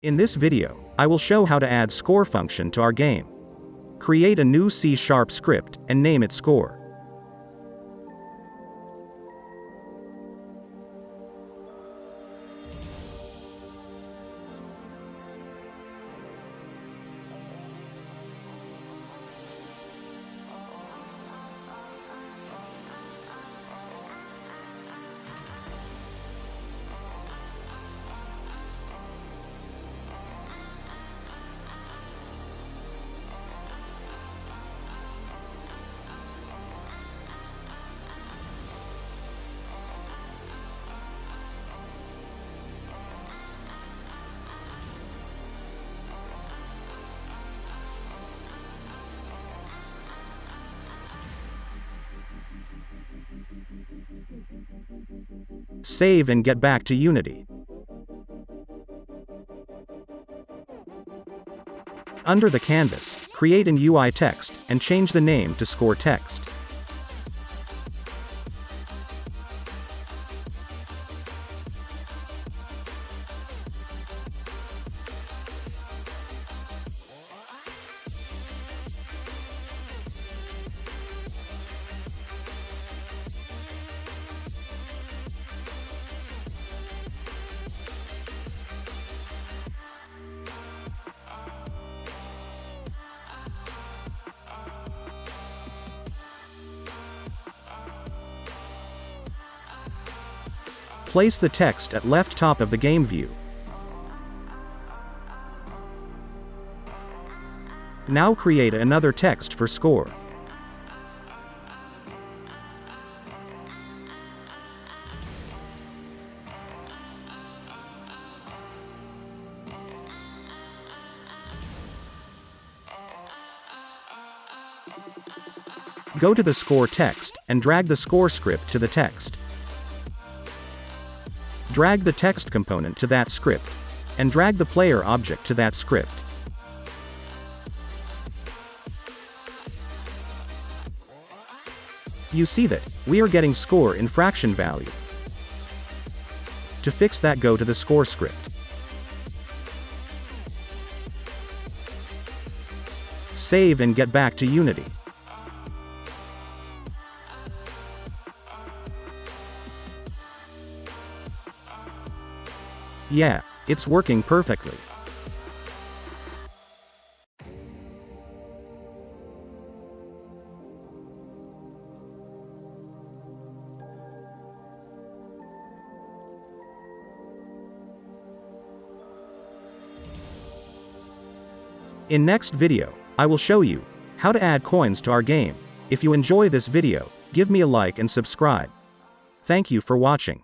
In this video, I will show how to add score function to our game. Create a new C# script and name it score. Save and get back to Unity. Under the canvas, create an UI text, and change the name to Score Text. Place the text at left top of the game view. Now create another text for score. Go to the score text, and drag the score script to the text. Drag the text component to that script, and drag the player object to that script. You see that we are getting score in fraction value. To fix that, go to the score script. Save and get back to Unity. Yeah, it's working perfectly. In next video, I will show you how to add coins to our game. If you enjoy this video, give me a like and subscribe. Thank you for watching.